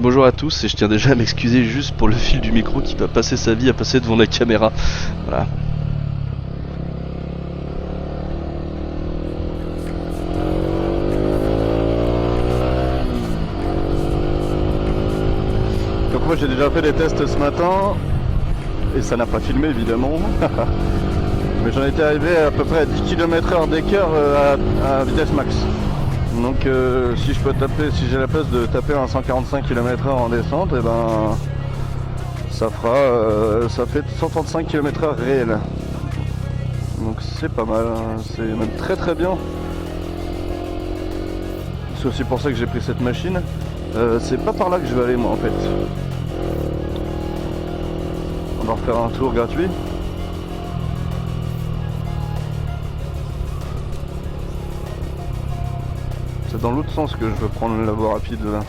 bonjour à tous, et je tiens déjà à m'excuser juste pour le fil du micro qui va passer sa vie à passer devant la caméra. Voilà. Donc moi j'ai déjà fait des tests ce matin et ça n'a pas filmé évidemment. Mais j'en étais arrivé à peu près à 10 km/h d'écart à vitesse max. Donc si je peux taper, si j'ai la place de taper un 145 km/h en descente, et ben ça fait 135 km/h réel. Donc c'est pas mal, hein. C'est même très très bien. C'est aussi pour ça que j'ai pris cette machine. C'est pas par là que je vais aller moi en fait. On va refaire un tour gratuit. C'est dans l'autre sens que je veux prendre la voie rapide là.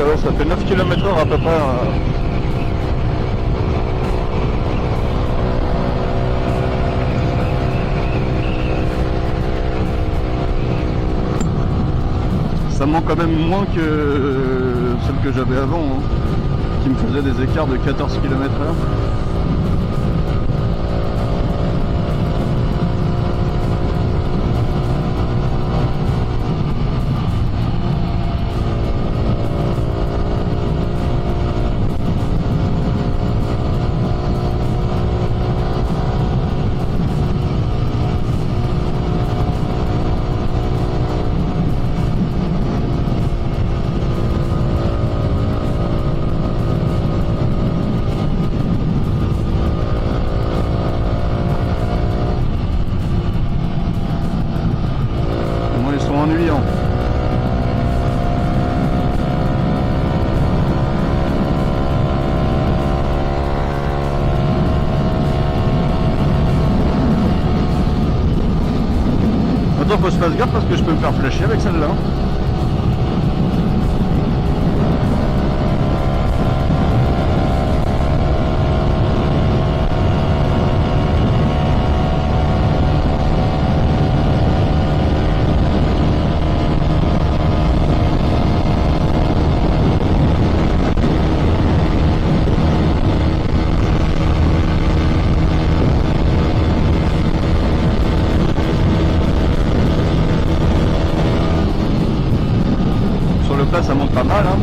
Ouais, ça fait 9 km/h à peu près. Ça manque quand même moins que celle que j'avais avant, hein, qui me faisait des écarts de 14 km/h. Ils sont ennuyants. Attends, faut que je fasse gaffe parce que je peux me faire flasher avec celle-là. Là ça monte pas mal hein.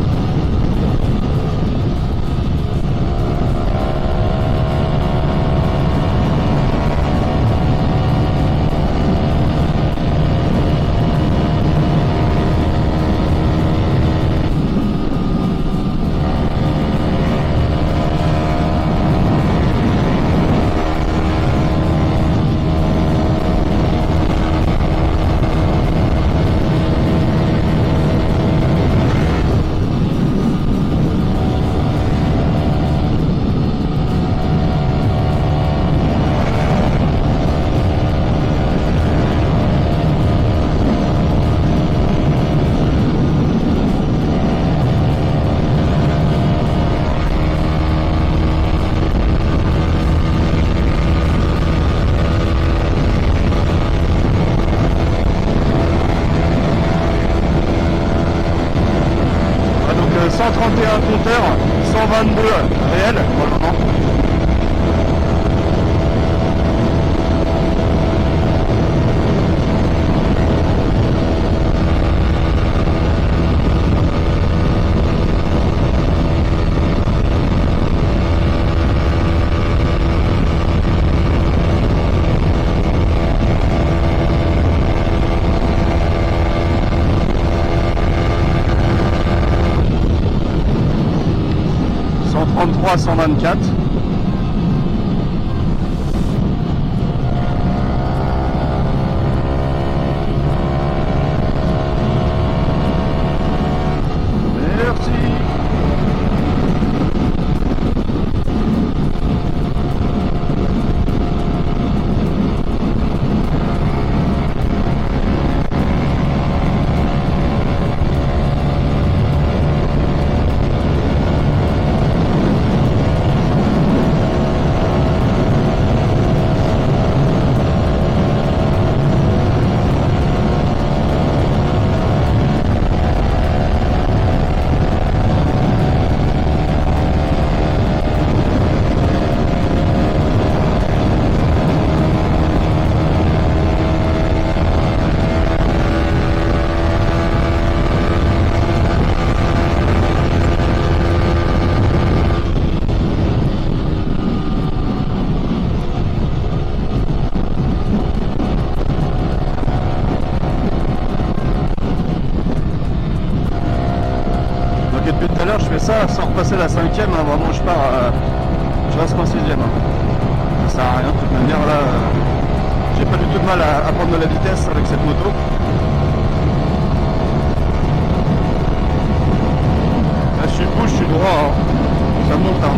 123 à 124. Merci. Depuis tout à l'heure je fais ça sans repasser la 5ème, hein, vraiment je reste en 6ème. Ça sert à rien, de toute manière là j'ai pas du tout de mal à prendre de la vitesse avec cette moto. Là je suis gauche, je suis droit, hein. Ça monte hein.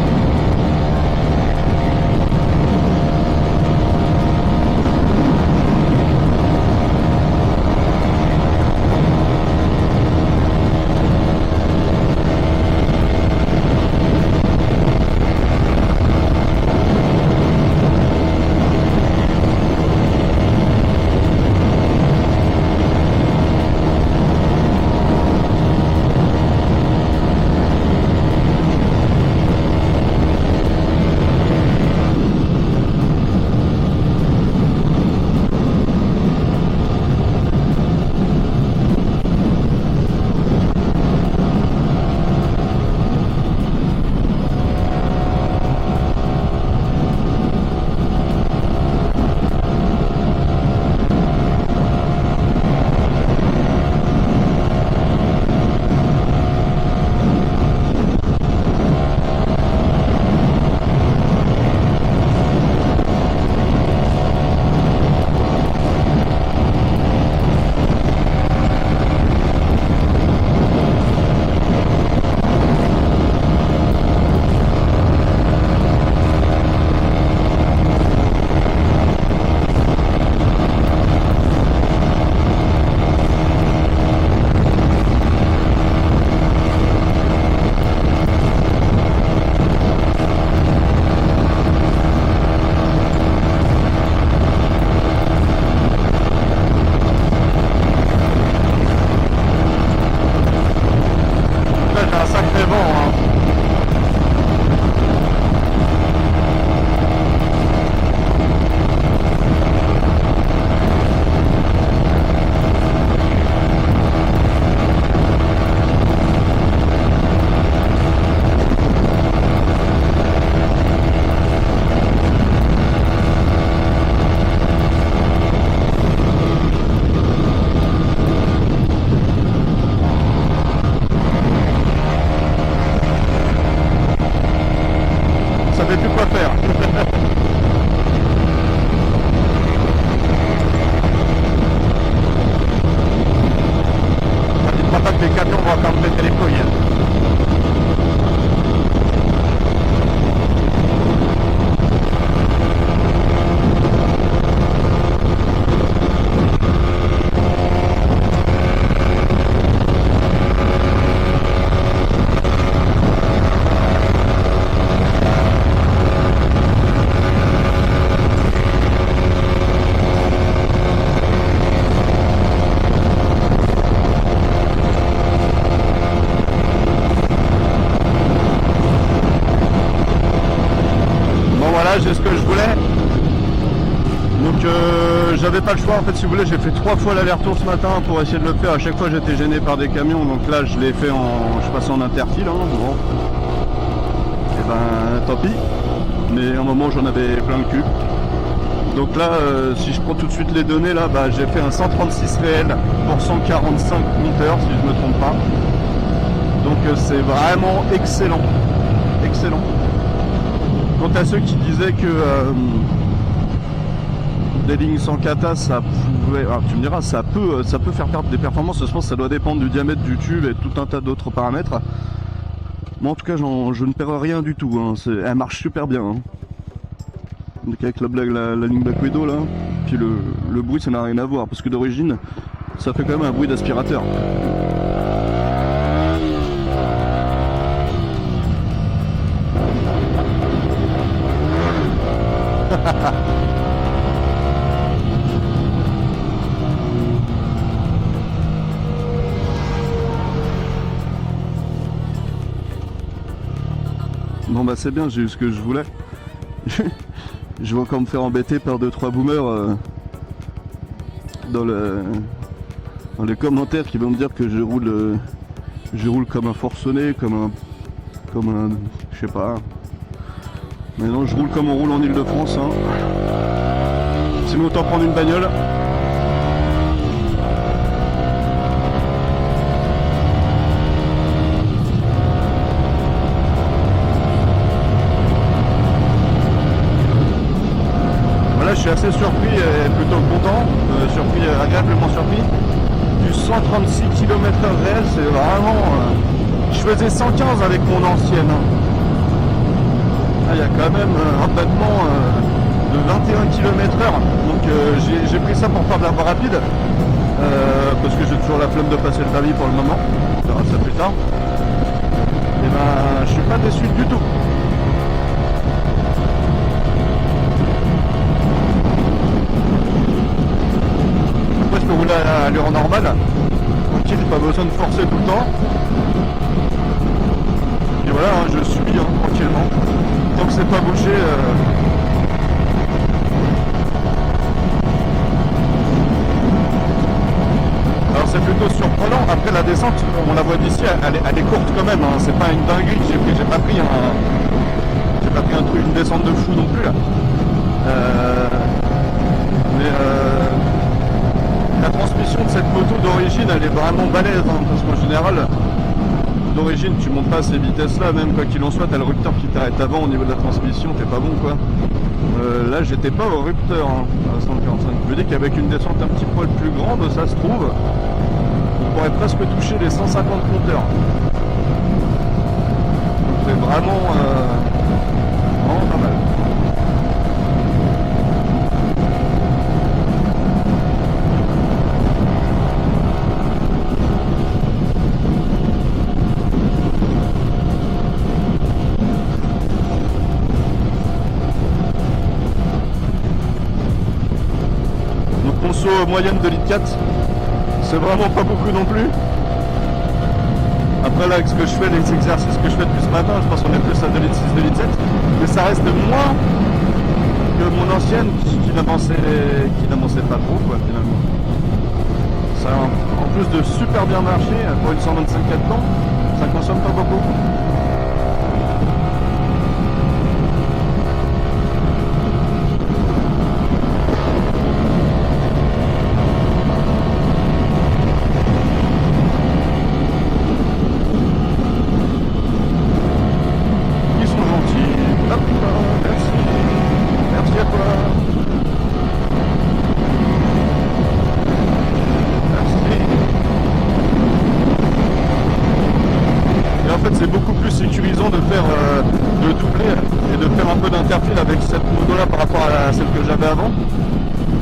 J'ai ce que je voulais. Donc j'avais pas le choix en fait, si vous voulez, j'ai fait 3 fois l'aller-retour ce matin pour essayer de le faire. À chaque fois j'étais gêné par des camions, donc là je l'ai fait je passe en interfile, hein, bon. Et ben tant pis. Mais à un moment j'en avais plein le cul. Donc là si je prends tout de suite les données là, bah, j'ai fait un 136 réel pour 145 compteurs si je me trompe pas. Donc c'est vraiment excellent. Excellent. Quant à ceux qui disaient que des lignes sans kata, ça pouvait... Alors, tu me diras, ça peut faire perdre des performances. Je pense que ça doit dépendre du diamètre du tube et tout un tas d'autres paramètres. Moi, en tout cas, je ne perds rien du tout. Hein. Elle marche super bien. Hein. Donc avec la ligne Black Widow, là, puis le bruit, ça n'a rien à voir. Parce que d'origine, ça fait quand même un bruit d'aspirateur. Bon bah c'est bien, j'ai eu ce que je voulais. Je vais encore me faire embêter par 2-3 boomers dans les commentaires qui vont me dire que je roule comme un forcené, comme un je sais pas. Mais non, je roule comme on roule en Ile-de-France. Hein. Sinon autant prendre une bagnole. Je suis assez surpris et plutôt content, agréablement surpris. Du 136 km/h réel, c'est vraiment... je faisais 115 avec mon ancienne. Il y a quand même un battement de 21 km/h. Donc j'ai pris ça pour faire de la voie rapide. Parce que j'ai toujours la flemme de passer le permis pour le moment. On verra ça plus tard. Et ben, je suis pas déçu du tout. Je peux rouler à l'allure normale, tranquille, pas besoin de forcer tout le temps. Et voilà, hein, je subis hein, tranquillement. Tant que c'est pas bouché. Alors c'est plutôt surprenant. Après la descente, on la voit d'ici, elle est courte quand même. Hein. C'est pas une dinguerie que j'ai pris. J'ai pas pris un truc, une descente de fou non plus là. La transmission de cette moto d'origine, elle est vraiment balèze, hein, parce qu'en général, d'origine, tu montes pas à ces vitesses-là, même quoi qu'il en soit, t'as le rupteur qui t'arrête avant au niveau de la transmission, t'es pas bon quoi. Là, j'étais pas au rupteur hein, à 145. Je veux dire qu'avec une descente un petit poil plus grande, ça se trouve, on pourrait presque toucher les 150 compteurs. Donc c'est vraiment pas mal. Moyenne de litre 4, c'est vraiment pas beaucoup non plus. Après là avec ce que je fais, les exercices que je fais depuis ce matin, je pense qu'on est plus à 2 litres 6, 2 litres 7, mais ça reste moins que mon ancienne qui n'avançait pas trop quoi finalement. Ça a en plus de super bien marcher pour une 125 4 temps, ça consomme pas beaucoup. C'est beaucoup plus sécurisant de doubler et de faire un peu d'interfile avec cette moto là par rapport à celle que j'avais avant,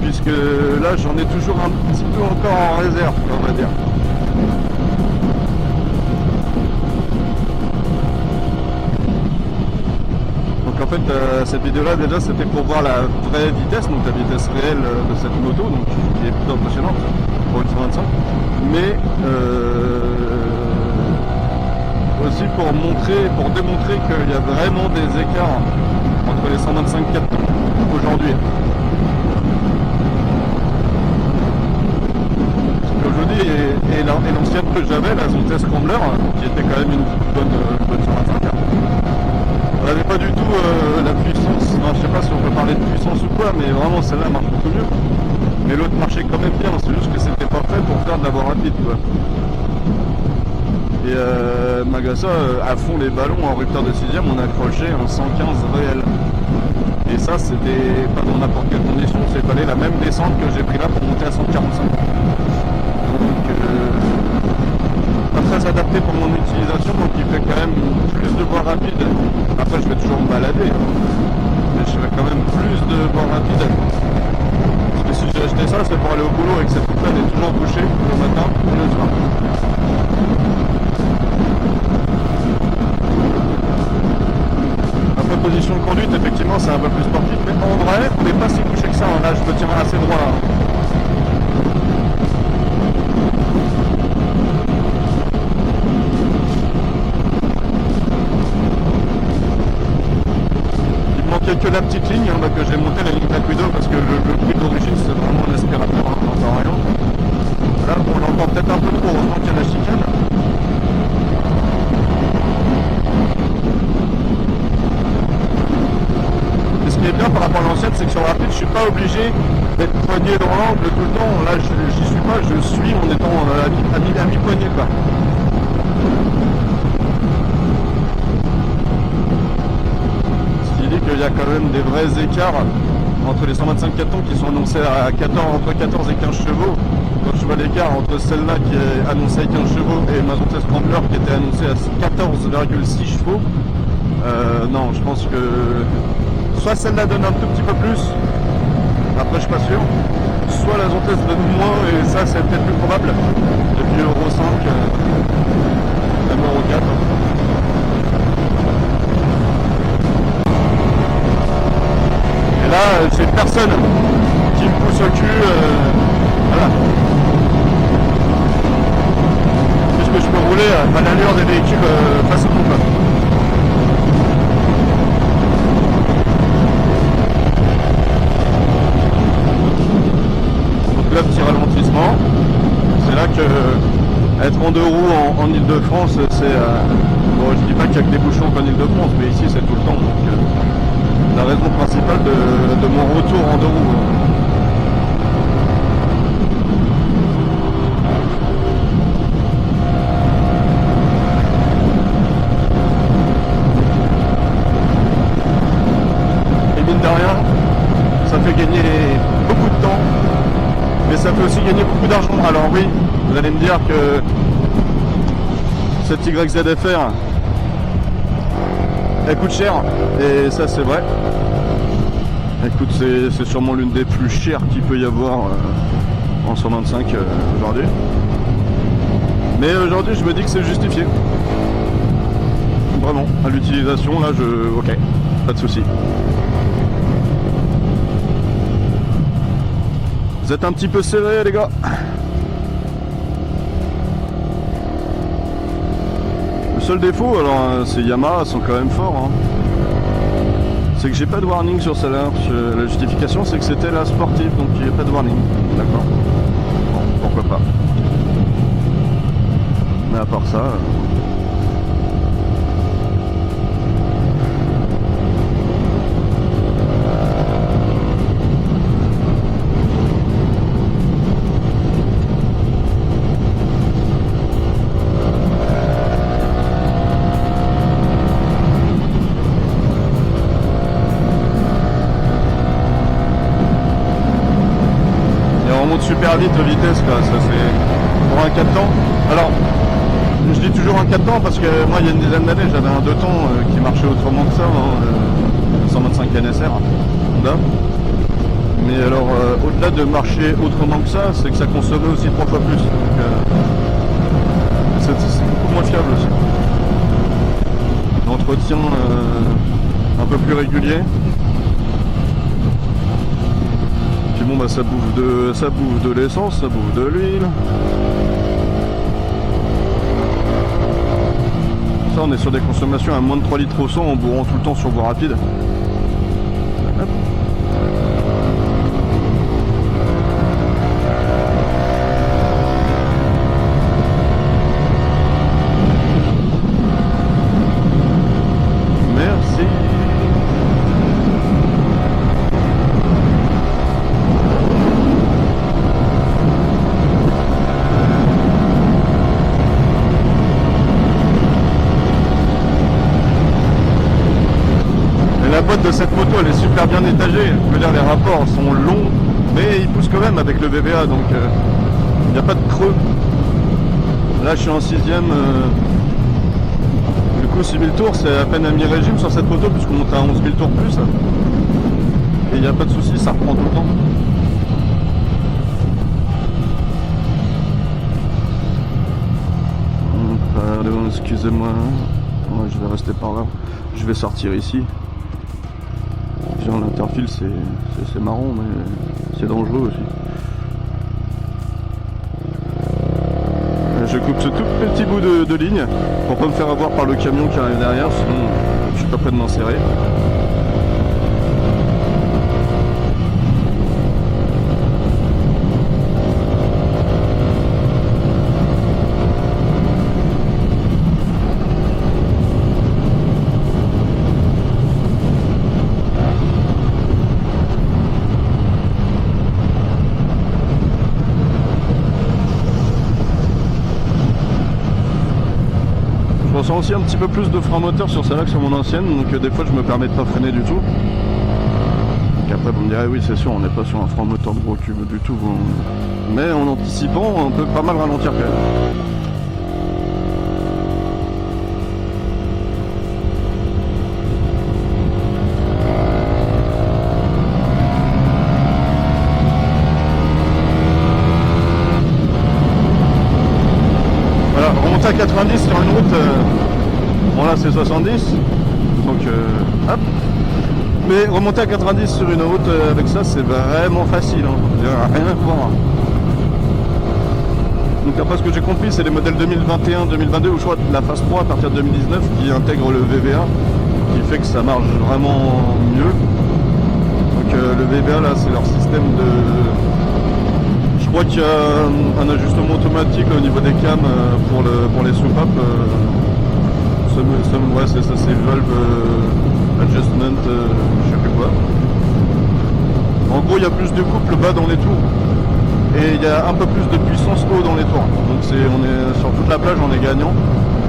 puisque là j'en ai toujours un petit peu encore en réserve on va dire. Donc en fait cette vidéo là déjà c'était pour voir la vraie vitesse, donc la vitesse réelle de cette moto, donc qui est plutôt impressionnante pour une 125, mais aussi pour démontrer qu'il y a vraiment des écarts entre les 125 4 aujourd'hui. Aujourd'hui et l'ancienne que j'avais, la Zonte Scrambler, qui était quand même une bonne 125, on n'avait pas du tout la puissance, enfin, je sais pas si on peut parler de puissance ou quoi, mais vraiment celle-là marche beaucoup mieux. Mais l'autre marchait quand même bien, c'est juste que c'était pas fait pour faire de la voie rapide quoi. Et Magassa à fond les ballons en rupteur de 6ème, on a accroché un 115 réel. Et ça, c'était pas dans n'importe quelle condition, c'est fallait la même descente que j'ai pris là pour monter à 145. Donc, pas très adapté pour mon utilisation, donc il fait quand même plus de voies rapides. Après, je vais toujours me balader, mais je fais quand même plus de voies rapides. Parce que si j'ai acheté ça, c'est pour aller au boulot et que cette route-là est toujours bouchée le matin ou le soir. Après, position de conduite, effectivement, c'est un peu plus sportif, mais en vrai, on n'est pas si bouché que ça. Là, je me tiens assez droit. Que la petite ligne que j'ai monté la ligne Rapido parce que le bruit d'origine c'est vraiment un aspirateur, on n'entend rien. Là on l'entend peut-être un peu trop, heureusement qu'il y a la chicane. Et ce qui est bien par rapport à l'ancienne, c'est que sur rapide je suis pas obligé d'être poigné dans l'angle tout le temps. Là j'y suis pas, je suis en étant à mi-poignet quoi. Il y a quand même des vrais écarts entre les 125 4 qui sont annoncés à entre 14 et 15 chevaux. Quand je vois l'écart entre celle-là qui est annoncée à 15 chevaux et ma Mazda Scrambler qui était annoncée à 14,6 chevaux, non, je pense que soit celle-là donne un tout petit peu plus, après je suis pas sûr, soit la Zontes donne moins et ça c'est peut-être plus probable depuis Euro 5, même Euro 4. Et là, j'ai personne qui me pousse au cul. Voilà. Puisque je peux rouler à l'allure des véhicules facilement. Donc là, petit ralentissement. C'est là que être en deux roues en Ile-de-France, c'est... bon, je dis pas qu'il y a que des bouchons qu'en Ile-de-France, mais ici c'est tout le temps. Donc, la raison principale de mon retour en deux roues. Et mine de rien, ça fait gagner beaucoup de temps, mais ça fait aussi gagner beaucoup d'argent. Alors oui, vous allez me dire que cette YZF-R, elle coûte cher, et ça c'est vrai. Écoute, c'est sûrement l'une des plus chères qu'il peut y avoir en 125 aujourd'hui. Mais aujourd'hui, je me dis que c'est justifié. Vraiment, à l'utilisation, là, ok, pas de souci. Vous êtes un petit peu serrés, les gars. Le seul défaut, alors, ces Yamaha sont quand même forts, hein. C'est que j'ai pas de warning sur celle-là. La justification, c'est que c'était la sportive, donc il n'y a pas de warning. D'accord. Bon, pourquoi pas. Mais à part ça... super vite de vitesse quoi, ça c'est pour un 4 temps. Alors je dis toujours un 4 temps parce que moi il y a une dizaine d'années j'avais un 2 temps qui marchait autrement que ça, 125 NSR Honda. Mais alors au-delà de marcher autrement que ça, c'est que ça consommait aussi 3 fois plus. Donc c'est beaucoup moins fiable aussi. L'entretien un peu plus régulier. Bon bah ça bouffe de l'essence, ça bouffe de l'huile. Ça on est sur des consommations à moins de 3 litres au 100 en bourrant tout le temps sur voie rapide. Hop. Merci. La boîte de cette moto elle est super bien étagée. Je veux dire, les rapports sont longs, mais ils poussent quand même avec le VBA, donc il n'y a pas de creux. Là, je suis en 6ème. Du coup, 6000 tours, c'est à peine à mi-régime sur cette moto, puisqu'on monte à 11 000 tours plus. Et il n'y a pas de souci, ça reprend tout le temps. Pardon, excusez-moi. Moi, je vais rester par là. Je vais sortir ici. Genre, l'interfile, c'est marrant, mais c'est dangereux aussi. Je coupe ce tout petit bout de ligne pour pas me faire avoir par le camion qui arrive derrière, sinon je suis pas prêt de m'insérer. Je ressens aussi un petit peu plus de frein moteur sur celle-là que sur mon ancienne, donc des fois je me permets de pas freiner du tout. Donc après vous me direz oui c'est sûr on n'est pas sur un frein moteur de gros cube du tout, mais en anticipant on peut pas mal ralentir quand même. À 90 sur une route, bon là c'est 70, donc hop. Mais remonter à 90 sur une route avec ça c'est vraiment facile, hein. Il n'y a rien à voir. Donc après ce que j'ai compris c'est les modèles 2021-2022 ou je crois la phase 3 à partir de 2019 qui intègre le VBA, qui fait que ça marche vraiment mieux. Donc le VBA là c'est leur système de... Je crois qu'il y a un ajustement automatique au niveau des cams pour les soupapes. Ouais, c'est ça, c'est Valve Adjustment, je sais plus quoi. En gros, il y a plus de couple bas dans les tours et il y a un peu plus de puissance haut dans les tours. Donc on est sur toute la plage, on est gagnant.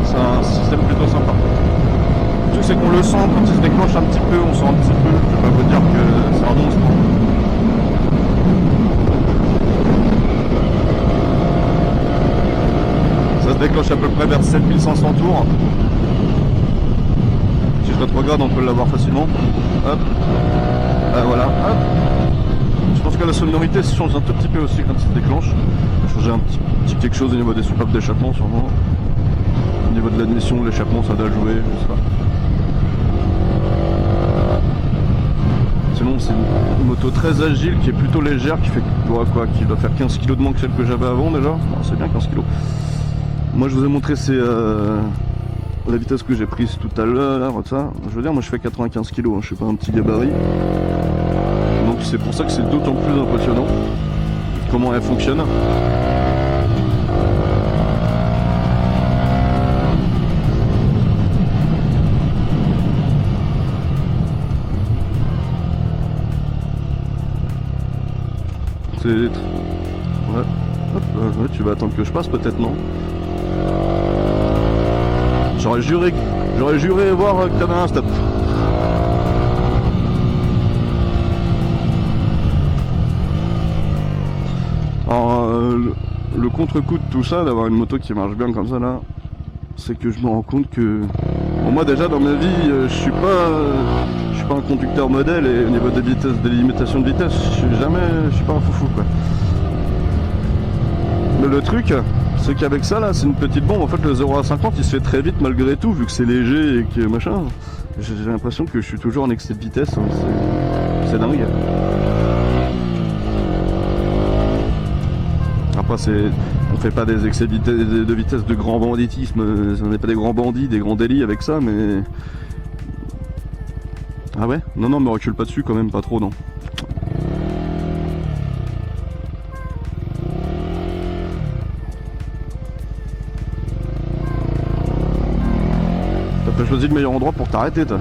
C'est un système plutôt sympa. Le truc, c'est qu'on le sent quand il se déclenche un petit peu, on sent un petit peu. Je vais pas vous dire que c'est un monstre. Ça se déclenche à peu près vers 7500 tours. Si je rétrograde, on peut l'avoir facilement. Hop. Voilà. Hop. Je pense que la sonorité change un tout petit peu aussi quand il se déclenche. Changer un petit quelque chose au niveau des soupapes d'échappement sûrement. Au niveau de l'admission, de l'échappement, ça doit jouer, je sais pas. Sinon c'est une moto très agile qui est plutôt légère, qui fait qui doit faire 15 kg de moins que celle que j'avais avant déjà. C'est bien 15 kg. Moi je vous ai montré la vitesse que j'ai prise tout à l'heure, ça. Je veux dire, moi je fais 95 kg, hein, je suis pas un petit gabarit. Donc c'est pour ça que c'est d'autant plus impressionnant comment elle fonctionne. C'est... Ouais. Hop, ouais, tu vas attendre que je passe peut-être, non? J'aurais juré voir que t'avais un stop. Alors le contre-coup de tout ça, d'avoir une moto qui marche bien comme ça là, c'est que je me rends compte que bon, moi déjà dans ma vie je suis pas un conducteur modèle, et au niveau des vitesses, des limitations de vitesse, je suis pas un foufou quoi. Mais le truc, c'est qu'avec ça là, c'est une petite bombe. En fait, le 0 à 50 il se fait très vite malgré tout, vu que c'est léger et que machin. J'ai l'impression que je suis toujours en excès de vitesse, hein. C'est dingue. Après, on fait pas des excès de vitesse de grand banditisme, on n'est pas des grands bandits, des grands délits avec ça, mais... Ah ouais? Non, me recule pas dessus quand même, pas trop, non. T'as pas choisi le meilleur endroit pour t'arrêter, toi.